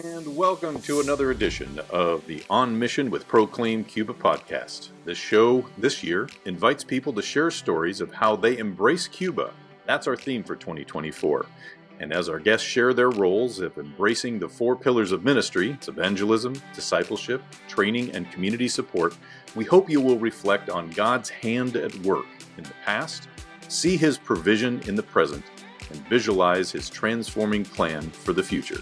And welcome to another edition of the On Mission with Proclaim Cuba podcast. This show, this year, invites people to share stories of how they embrace Cuba. That's our theme for 2024. And as our guests share their roles of embracing the four pillars of ministry, it's evangelism, discipleship, training, and community support, we hope you will reflect on God's hand at work in the past, see His provision in the present, and visualize His transforming plan for the future.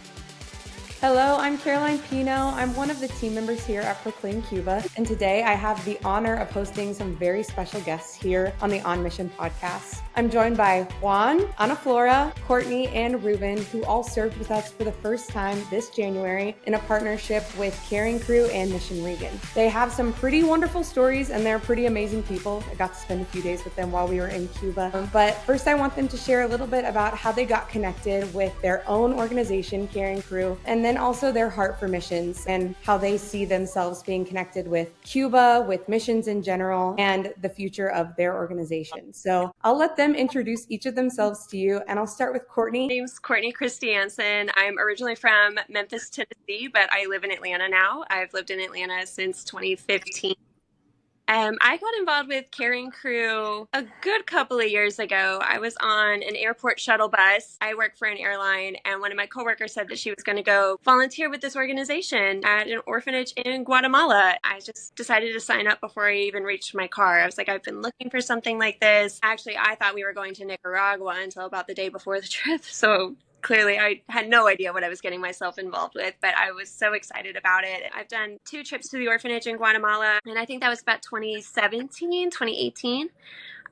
Hello, I'm Caroline Pino. I'm one of the team members here at Proclaim Cuba, and today I have the honor of hosting some very special guests here on the On Mission podcast. I'm joined by Juan, Ana Flora, Courtney, and Ruben, who all served with us for the first time this January in a partnership with Caring Crew and Mission Regan. They have some pretty wonderful stories, and they're pretty amazing people. I got to spend a few days with them while we were in Cuba. But first, I want them to share a little bit about how they got connected with their own organization, Caring Crew, and then also their heart for missions and how they see themselves being connected with Cuba, with missions in general, and the future of their organization. So I'll let them introduce each of themselves to you, and I'll start with Courtney. My name's Courtney Christiansen. I'm originally from Memphis, Tennessee, but I live in Atlanta now. I've lived in Atlanta since 2015. I got involved with Caring Crew a good couple of years ago. I was on an airport shuttle bus. I work for an airline, and one of my coworkers said that she was going to go volunteer with this organization at an orphanage in Guatemala. I just decided to sign up before I even reached my car. I was like, I've been looking for something like this. Actually, I thought we were going to Nicaragua until about the day before the trip. So clearly, I had no idea what I was getting myself involved with, but I was so excited about it. I've done 2 trips to the orphanage in Guatemala, and I think that was about 2017, 2018.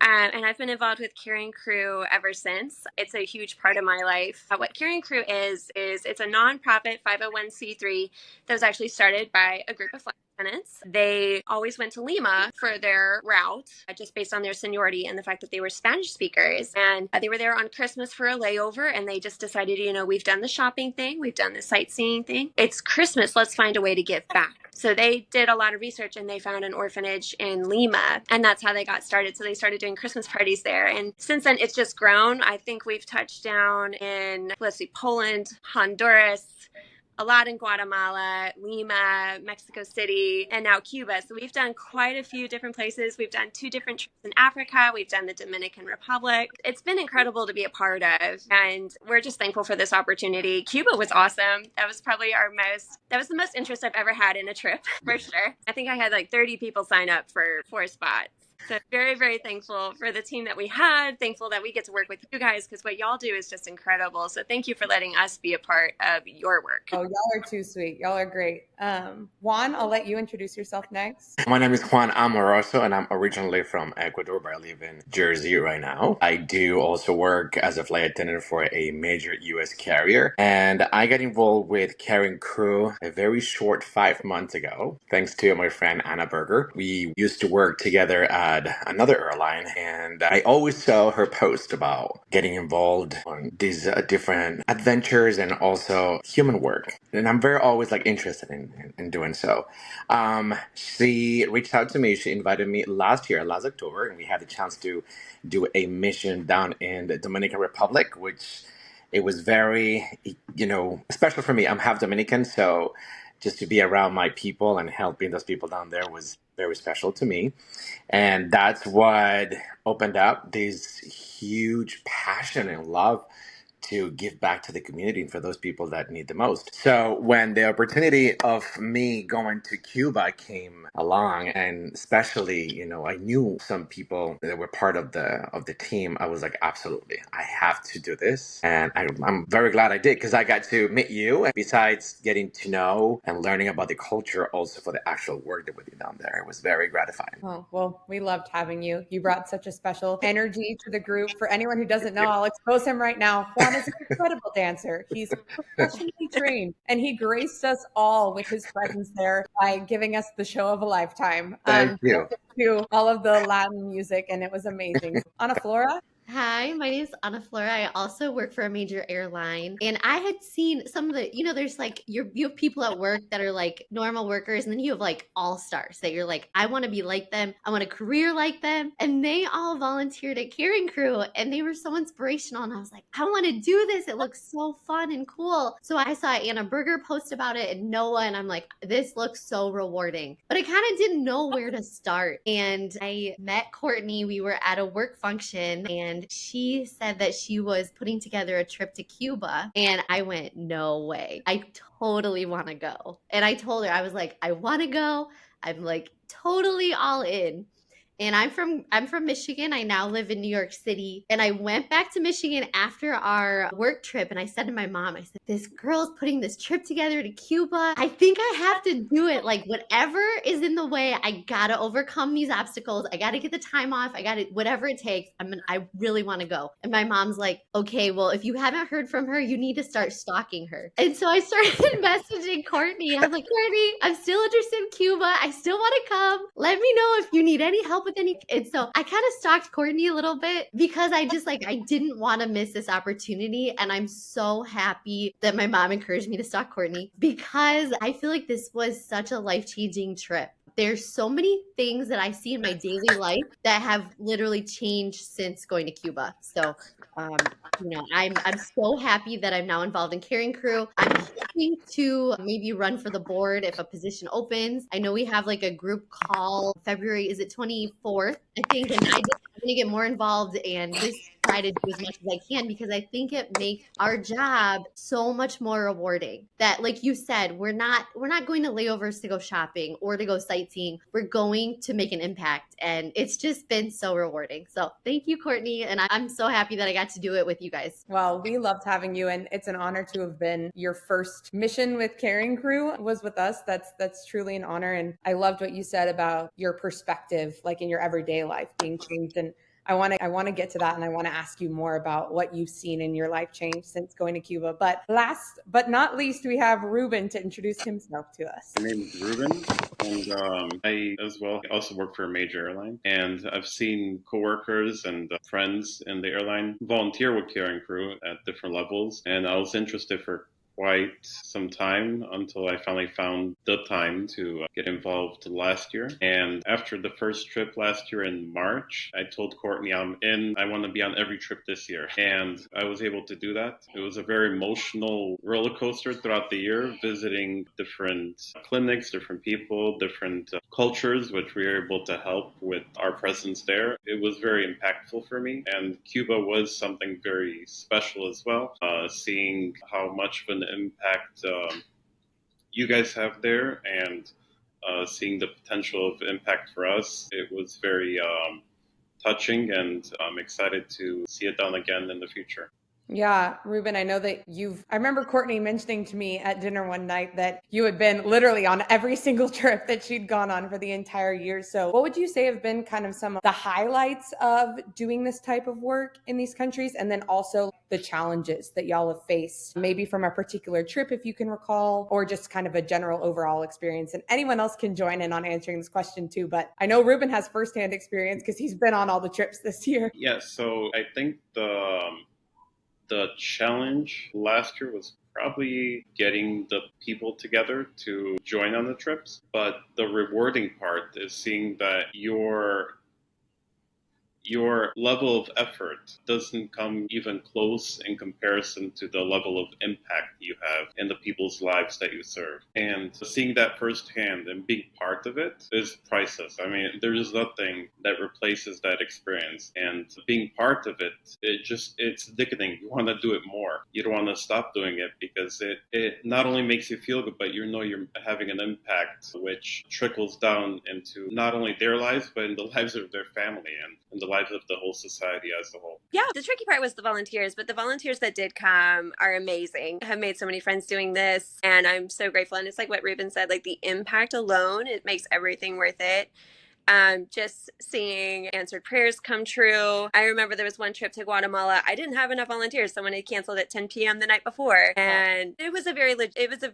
And I've been involved with Caring Crew ever since. It's a huge part of my life. What Caring Crew is it's a nonprofit 501c3 that was actually started by a group of flight attendants. They always went to Lima for their route, just based on their seniority and the fact that they were Spanish speakers. And they were there on Christmas for a layover, and they just decided, we've done the shopping thing, we've done the sightseeing thing. It's Christmas, let's find a way to give back. So they did a lot of research, and they found an orphanage in Lima, and that's how they got started. So they started doing Christmas parties there. And since then, it's just grown. I think we've touched down in, Poland, Honduras, a lot in Guatemala, Lima, Mexico City, and now Cuba. So we've done quite a few different places. We've done 2 different trips in Africa. We've done the Dominican Republic. It's been incredible to be a part of, and we're just thankful for this opportunity. Cuba was awesome. That was probably that was the most interest I've ever had in a trip, for sure. I think I had like 30 people sign up for 4 spots. So very, very thankful for the team that we had, thankful that we get to work with you guys, because what y'all do is just incredible. So thank you for letting us be a part of your work. Oh, y'all are too sweet. Y'all are great. Juan, I'll let you introduce yourself next. My name is Juan Amoroso, and I'm originally from Ecuador, but I live in Jersey right now. I do also work as a flight attendant for a major U.S. carrier, and I got involved with Caring Crew a very short 5 months ago, thanks to my friend Anna Berger. We used to work together at another airline, and I always saw her post about getting involved on these different adventures and also human work, and I'm very always interested in doing so. She reached out to me. She invited me last October, and we had the chance to do a mission down in the Dominican Republic, which it was very, special for me. I'm half Dominican, so just to be around my people and helping those people down there was very special to me. And that's what opened up this huge passion and love to give back to the community and for those people that need the most. So when the opportunity of me going to Cuba came along, and especially, I knew some people that were part of the team, I was like, absolutely, I have to do this. And I'm very glad I did, because I got to meet you. And besides getting to know and learning about the culture, also for the actual work that we did down there, it was very gratifying. Oh, well, we loved having you. You brought such a special energy to the group. For anyone who doesn't know, I'll expose him right now. Juan is an incredible dancer. He's professionally trained, and he graced us all with his presence there by giving us the show of a lifetime. Thank you. To all of the Latin music, and it was amazing. Ana Flora? Hi, my name is Ana Flora. I also work for a major airline. And I had seen some of the, there's like you have people at work that are like normal workers, and then you have like all-stars that you're like, I want to be like them. I want a career like them. And they all volunteered at Caring Crew and they were so inspirational. And I was like, I want to do this. It looks so fun and cool. So I saw Anna Berger post about it and Noah, and I'm like, this looks so rewarding. But I kind of didn't know where to start. And I met Courtney. We were at a work function and she said that she was putting together a trip to Cuba. And I went, no way. I totally want to go. And I told her, I was like, I want to go. I'm like totally all in. And I'm from Michigan. I now live in New York City. And I went back to Michigan after our work trip and I said to my mom, I said, this girl's putting this trip together to Cuba. I think I have to do it. Like whatever is in the way, I gotta overcome these obstacles. I gotta get the time off. I gotta whatever it takes. I really want to go. And my mom's like, okay, well, if you haven't heard from her, you need to start stalking her. And so I started messaging Courtney. I'm like, Courtney, I'm still interested in Cuba. I still want to come. Let me know if you need any help with any. And so I kind of stalked Courtney a little bit because I just like, I didn't want to miss this opportunity. And I'm so happy that my mom encouraged me to stalk Courtney because I feel like this was such a life-changing trip. There's so many things that I see in my daily life that have literally changed since going to Cuba. So, I'm so happy that I'm now involved in Caring Crew. I'm hoping to maybe run for the board if a position opens. I know we have like a group call February, is it 24th? I think, and I'm going to get more involved and just try to do as much as I can because I think it makes our job so much more rewarding. That, like you said, we're not going to layovers to go shopping or to go sightseeing. We're going to make an impact, and it's just been so rewarding. So thank you, Courtney, and I'm so happy that I got to do it with you guys. Well, we loved having you, and it's an honor to have been your first mission with Caring Crew was with us. That's truly an honor, and I loved what you said about your perspective, like in your everyday life, being changed. And I want to get to that, and I want to ask you more about what you've seen in your life change since going to Cuba. But last but not least, we have Ruben to introduce himself to us. My name is Ruben, and I as well also work for a major airline. And I've seen coworkers and friends in the airline volunteer with Caring Crew at different levels, and I was interested for quite some time until I finally found the time to get involved last year. And after the first trip last year in March, I told Courtney I'm in. I want to be on every trip this year. And I was able to do that. It was a very emotional roller coaster throughout the year, visiting different clinics, different people, different cultures, which we were able to help with our presence there. It was very impactful for me. And Cuba was something very special as well, seeing how much of an impact you guys have there and seeing the potential of impact for us. It was very touching, and I'm excited to see it done again in the future. Yeah, Ruben, I know that I remember Courtney mentioning to me at dinner one night that you had been literally on every single trip that she'd gone on for the entire year. So what would you say have been kind of some of the highlights of doing this type of work in these countries? And then also the challenges that y'all have faced, maybe from a particular trip, if you can recall, or just kind of a general overall experience. And anyone else can join in on answering this question too. But I know Ruben has firsthand experience because he's been on all the trips this year. Yeah, so I think the challenge last year was probably getting the people together to join on the trips. But the rewarding part is seeing that your level of effort doesn't come even close in comparison to the level of impact you have in the people's lives that you serve. And seeing that firsthand and being part of it is priceless. I mean, there's nothing that replaces that experience. And being part of it, it's addicting. You want to do it more. You don't want to stop doing it because it not only makes you feel good, but you're having an impact which trickles down into not only their lives, but in the lives of their family and in the lives of the whole society as a whole. Yeah, the tricky part was the volunteers, but the volunteers that did come are amazing. I have made so many friends doing this, and I'm so grateful. And it's like what Ruben said, like the impact alone, it makes everything worth it. Just seeing answered prayers come true. I remember there was one trip to Guatemala. I didn't have enough volunteers. Someone had canceled at 10 p.m. the night before, and it was a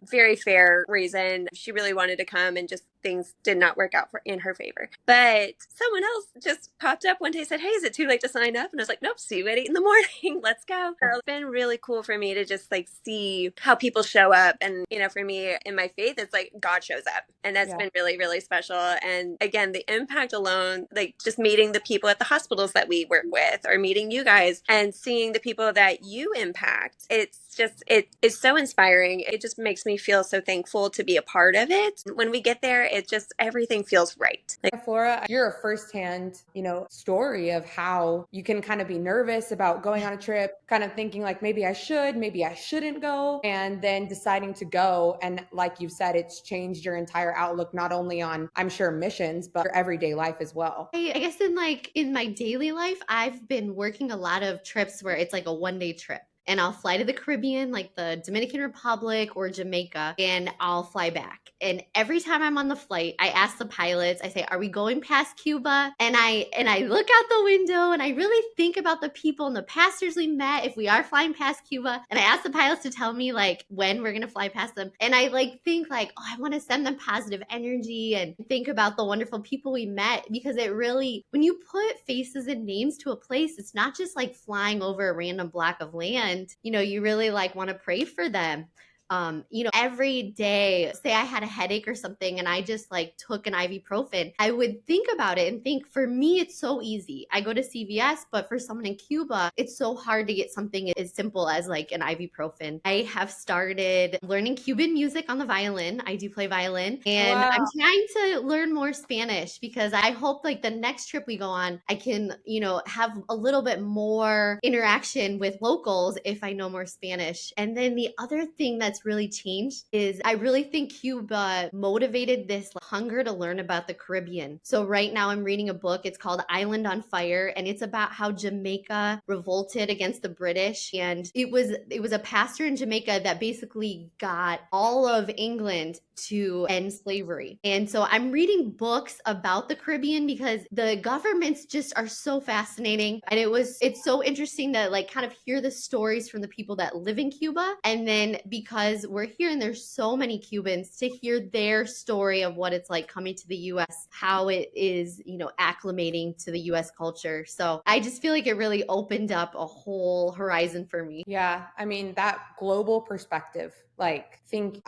very fair reason. She really wanted to come, and just things did not work out in her favor. But someone else just popped up one day, said, "Hey, is it too late to sign up?" And I was like, "Nope, see you at 8 in the morning. Let's go." It's been really cool for me to just like see how people show up, and for me in my faith, it's like God shows up, and that's been really, really special. And again, the impact alone, like just meeting the people at the hospitals that we work with, or meeting you guys and seeing the people that you impact, it is so inspiring. It just makes me feel so thankful to be a part of it. When we get there, it just everything feels right. Flora, you're a firsthand, story of how you can kind of be nervous about going on a trip, kind of thinking like maybe I should, maybe I shouldn't go, and then deciding to go. And like you said, it's changed your entire outlook, not only on, I'm sure, missions, but your everyday life as well. I guess in my daily life, I've been working a lot of trips where it's like a 1-day trip. And I'll fly to the Caribbean, like the Dominican Republic or Jamaica, and I'll fly back. And every time I'm on the flight, I ask the pilots, I say, "Are we going past Cuba?" And I look out the window and I really think about the people and the pastors we met if we are flying past Cuba. And I ask the pilots to tell me like when we're gonna fly past them. And I think like, oh, I want to send them positive energy and think about the wonderful people we met, because it really, when you put faces and names to a place, it's not just like flying over a random block of land. You really like want to pray for them. Every day, say I had a headache or something and I just like took an ibuprofen, I would think about it and think, for me, it's so easy. I go to CVS, but for someone in Cuba, it's so hard to get something as simple as like an ibuprofen. I have started learning Cuban music on the violin. I do play violin, and Wow. I'm trying to learn more Spanish, because I hope like the next trip we go on, I can, have a little bit more interaction with locals if I know more Spanish. And then the other thing that's really changed is I really think Cuba motivated this hunger to learn about the Caribbean. So right now I'm reading a book. It's called Island on Fire, and it's about how Jamaica revolted against the British. And it was a pastor in Jamaica that basically got all of England to end slavery. And so I'm reading books about the Caribbean because the governments just are so fascinating. And it's so interesting to like kind of hear the stories from the people that live in Cuba. And then because we're here and there's so many Cubans, to hear their story of what it's like coming to the US, how it is, acclimating to the US culture. So I just feel like it really opened up a whole horizon for me. Yeah. I mean, that global perspective, I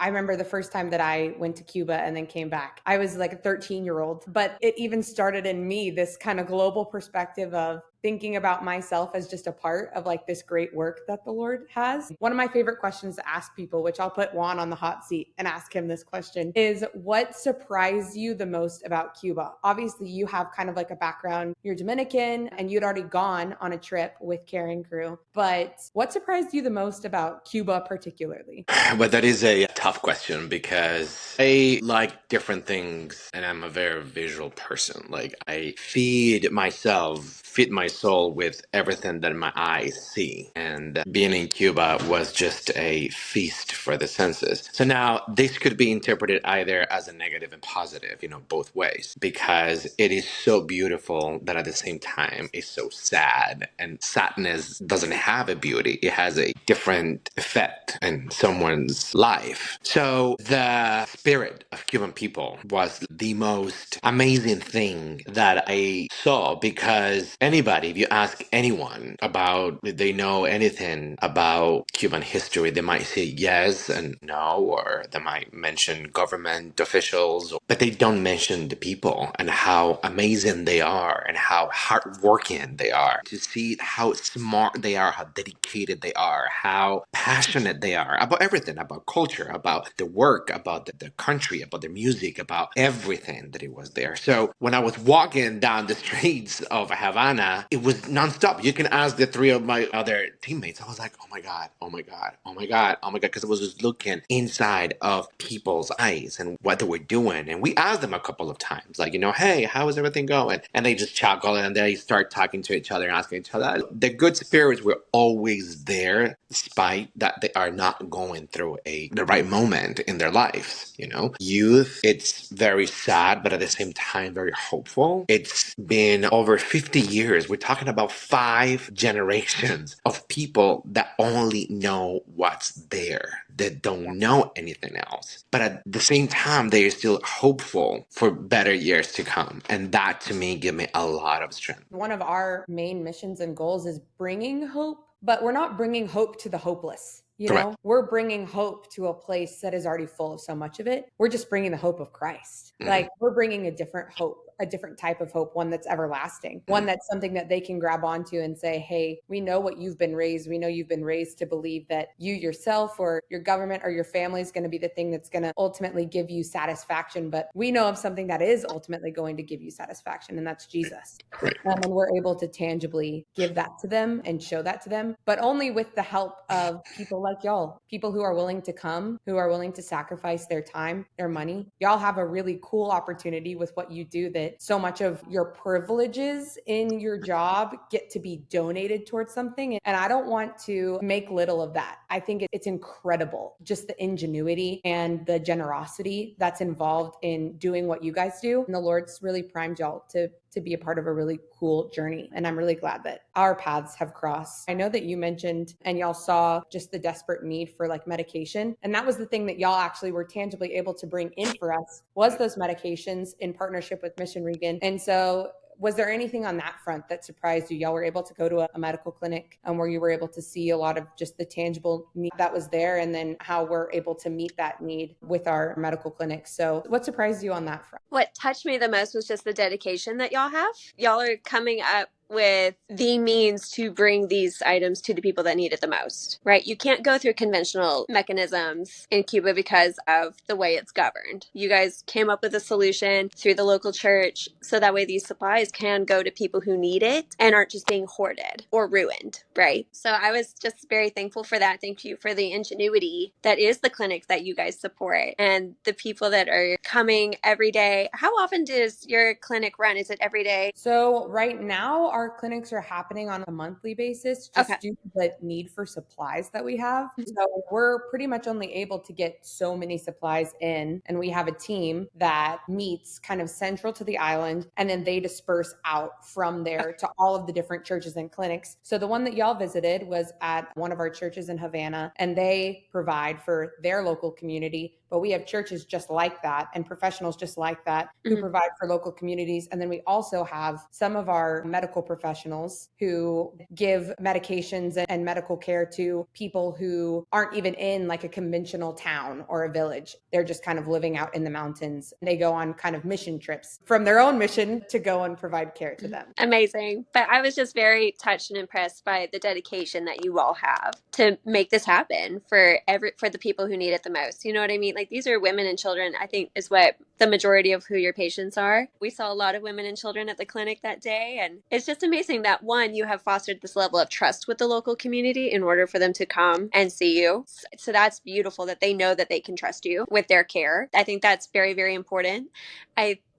remember the first time that I went to Cuba and then came back. I was like a 13-year-old, but it even started in me, this kind of global perspective of thinking about myself as just a part of like this great work that the Lord has. One of my favorite questions to ask people, which I'll put Juan on the hot seat and ask him this question, is what surprised you the most about Cuba? Obviously, you have kind of like a background, you're Dominican, and you'd already gone on a trip with Carrying Crew, but what surprised you the most about Cuba particularly? Well, that is a tough question, because I like different things and I'm a very visual person. Like I feed my soul with everything that my eyes see. And being in Cuba was just a feast for the senses. So now this could be interpreted either as a negative and positive, both ways, because it is so beautiful that at the same time it's so sad. And sadness doesn't have a beauty. It has a different effect in someone's life. So the spirit of Cuban people was the most amazing thing that I saw, because anybody, if you ask anyone about if they know anything about Cuban history, they might say yes and no, or they might mention government officials, but they don't mention the people and how amazing they are and how hardworking they are. To see how smart they are, how dedicated they are, how passionate they are about everything, about culture, about the work, about the country, about the music, about everything that it was there. So when I was walking down the streets of Havana, it was nonstop. You can ask the three of my other teammates. I was like, oh my God, oh my God, oh my God, oh my God. Because I was just looking inside of people's eyes and what they were doing. And we asked them a couple of times, like, hey, how is everything going? And they just chuckle and they start talking to each other and asking each other. The good spirits were always there, despite that they are not going through the right moment in their lives. Youth, it's very sad, but at the same time, very hopeful. It's been over 50 years. We're talking about 5 generations of people that only know what's there, that don't know anything else. But at the same time, they are still hopeful for better years to come. And that, to me, give me a lot of strength. One of our main missions and goals is bringing hope, but we're not bringing hope to the hopeless. Correct. We're bringing hope to a place that is already full of so much of it. We're just bringing the hope of Christ. Like, we're bringing a different hope, a different type of hope, one that's everlasting, one that's something that they can grab onto and say, hey, we know what you've been raised. We know you've been raised to believe that you yourself or your government or your family is going to be the thing that's going to ultimately give you satisfaction. But we know of something that is ultimately going to give you satisfaction, and that's Jesus. Right. And we're able to tangibly give that to them and show that to them, but only with the help of people like y'all, people who are willing to come, who are willing to sacrifice their time, their money. Y'all have a really cool opportunity with what you do, that so much of your privileges in your job get to be donated towards something. And I don't want to make little of that. I think it's incredible, just the ingenuity and the generosity that's involved in doing what you guys do. And the Lord's really primed y'all to be a part of a really cool journey. And I'm really glad that our paths have crossed. I know that you mentioned and y'all saw just the desperate need for like medication. And that was the thing that y'all actually were tangibly able to bring in for us, was those medications in partnership with Mission Regan. And so was there anything on that front that surprised you? Y'all were able to go to a medical clinic where you were able to see a lot of just the tangible need that was there, and then how we're able to meet that need with our medical clinics. So what surprised you on that front? What touched me the most was just the dedication that y'all have. Y'all are coming up with the means to bring these items to the people that need it the most, right? You can't go through conventional mechanisms in Cuba because of the way it's governed. You guys came up with a solution through the local church so that way these supplies can go to people who need it and aren't just being hoarded or ruined, right? So I was just very thankful for that. Thank you for the ingenuity that is the clinic that you guys support and the people that are coming every day. How often does your clinic run? Is it every day? So right now, our clinics are happening on a monthly basis just due to the need for supplies that we have. So we're pretty much only able to get so many supplies in. And we have a team that meets kind of central to the island, and then they disperse out from there to all of the different churches and clinics. So the one that y'all visited was at one of our churches in Havana, and they provide for their local community. But we have churches just like that and professionals just like that who provide for local communities. And then we also have some of our medical professionals who give medications and medical care to people who aren't even in like a conventional town or a village. They're just kind of living out in the mountains. They go on kind of mission trips from their own mission to go and provide care to them. Amazing. But I was just very touched and impressed by the dedication that you all have to make this happen for the people who need it the most. You know what I mean? Like, these are women and children, I think, is what the majority of who your patients are. We saw a lot of women and children at the clinic that day. And it's just amazing that, one, you have fostered this level of trust with the local community in order for them to come and see you. So that's beautiful that they know that they can trust you with their care. I think that's very, very important.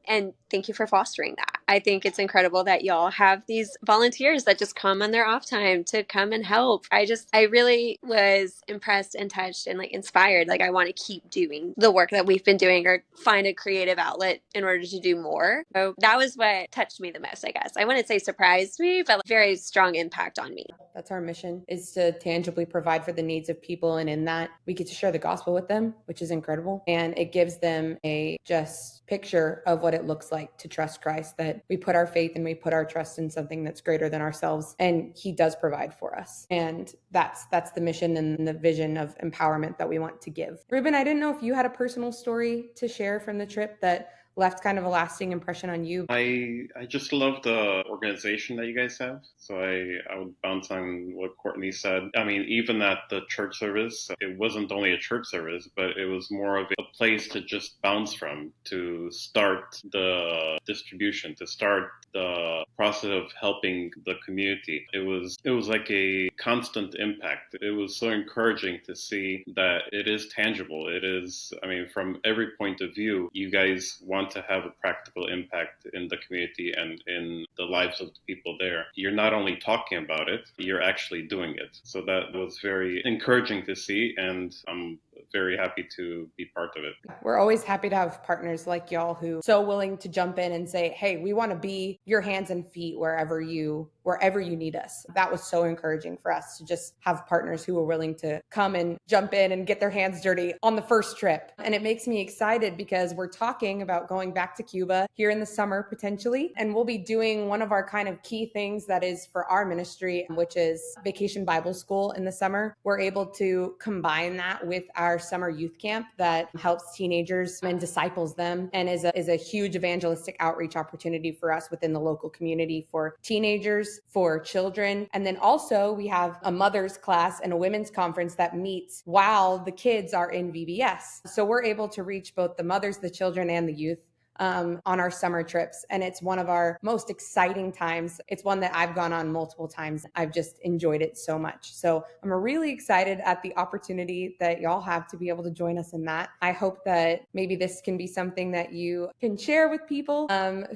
And thank you for fostering that. I think it's incredible that y'all have these volunteers that just come on their off time to come and help. I really was impressed and touched and like inspired. Like, I want to keep doing the work that we've been doing or find a creative outlet in order to do more. So that was what touched me the most, I guess. I wouldn't say surprised me, but very strong impact on me. That's our mission, is to tangibly provide for the needs of people. And in that, we get to share the gospel with them, which is incredible. And it gives them a just picture of what it looks like to trust Christ, that we put our faith and we put our trust in something that's greater than ourselves. And he does provide for us. And that's the mission and the vision of empowerment that we want to give. Ruben, I didn't know if you had a personal story to share from the trip that left kind of a lasting impression on you? I just love the organization that you guys have. So I would bounce on what Courtney said. I mean, even at the church service, it wasn't only a church service, but it was more of a place to just bounce from, to start the distribution, to start the process of helping the community. It was like a constant impact. It was so encouraging to see that it is tangible. It is, I mean, from every point of view, you guys want to have a practical impact in the community and in the lives of the people there. You're not only talking about it, you're actually doing it. So that was very encouraging to see, and I'm very happy to be part of it. We're always happy to have partners like y'all who so willing to jump in and say, hey, we want to be your hands and feet wherever you need us. That was so encouraging for us to just have partners who were willing to come and jump in and get their hands dirty on the first trip. And it makes me excited because we're talking about going back to Cuba here in the summer potentially. And we'll be doing one of our kind of key things that is for our ministry, which is Vacation Bible School in the summer. We're able to combine that with our summer youth camp that helps teenagers and disciples them, and is a huge evangelistic outreach opportunity for us within the local community for teenagers, for children. And then also we have a mother's class and a women's conference that meets while the kids are in VBS. So we're able to reach both the mothers, the children, and the youth on our summer trips. And it's one of our most exciting times. It's one that I've gone on multiple times. I've just enjoyed it so much. So I'm really excited at the opportunity that y'all have to be able to join us in that. I hope that maybe this can be something that you can share with people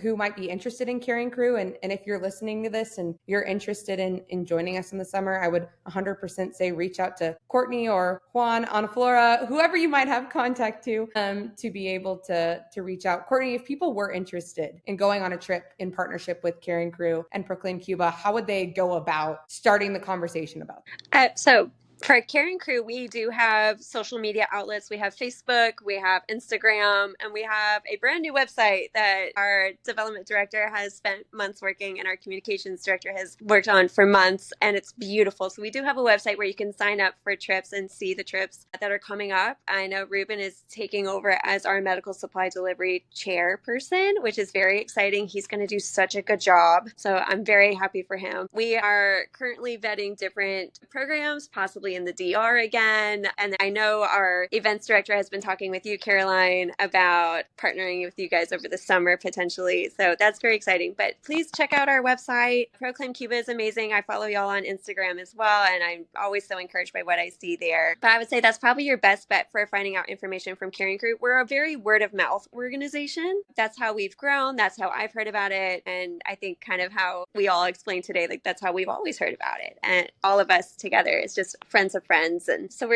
who might be interested in Carrying Crew. And if you're listening to this and you're interested in joining us in the summer, I would 100% say reach out to Courtney or Juan, Ana Flora, whoever you might have contact to be able to reach out. Courtney, if people were interested in going on a trip in partnership with Carrying Crew and Proclaim Cuba, how would they go about starting the conversation about it? So for Carrying Crew, we do have social media outlets. We have Facebook, we have Instagram, and we have a brand new website that our development director has spent months working and our communications director has worked on for months, and it's beautiful. So we do have a website where you can sign up for trips and see the trips that are coming up. I know Ruben is taking over as our medical supply delivery chairperson, which is very exciting. He's going to do such a good job. So I'm very happy for him. We are currently vetting different programs, possibly in the DR again. And I know our events director has been talking with you, Caroline, about partnering with you guys over the summer potentially. So that's very exciting. But please check out our website. Proclaim Cuba is amazing. I follow y'all on Instagram as well, and I'm always so encouraged by what I see there. But I would say that's probably your best bet for finding out information from Carrying Crew. We're a very word of mouth organization. That's how we've grown. That's how I've heard about it. And I think kind of how we all explained today, like that's how we've always heard about it. And all of us together is just friends of friends. And so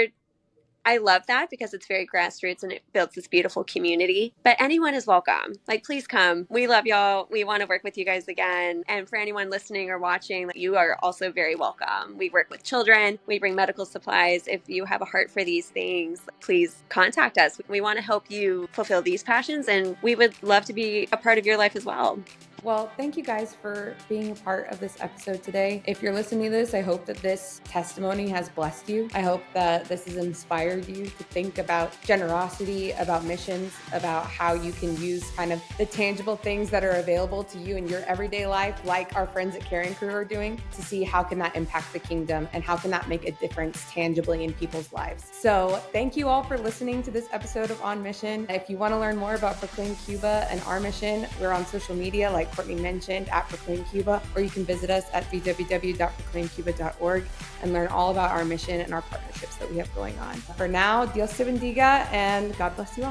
I love that because it's very grassroots and it builds this beautiful community. But anyone is welcome. Like, please come. We love y'all. We want to work with you guys again. And for anyone listening or watching, you are also very welcome. We work with children. We bring medical supplies. If you have a heart for these things, please contact us. We want to help you fulfill these passions, and we would love to be a part of your life as well. Well, thank you guys for being a part of this episode today. If you're listening to this, I hope that this testimony has blessed you. I hope that this has inspired you to think about generosity, about missions, about how you can use kind of the tangible things that are available to you in your everyday life, like our friends at Carrying Crew are doing, to see how can that impact the kingdom and how can that make a difference tangibly in people's lives. So thank you all for listening to this episode of On Mission. If you want to learn more about Proclaim Cuba and our mission, we're on social media like Courtney mentioned at Proclaim Cuba, or you can visit us at www.proclaimcuba.org and learn all about our mission and our partnerships that we have going on. For now, Dios te bendiga and God bless you all.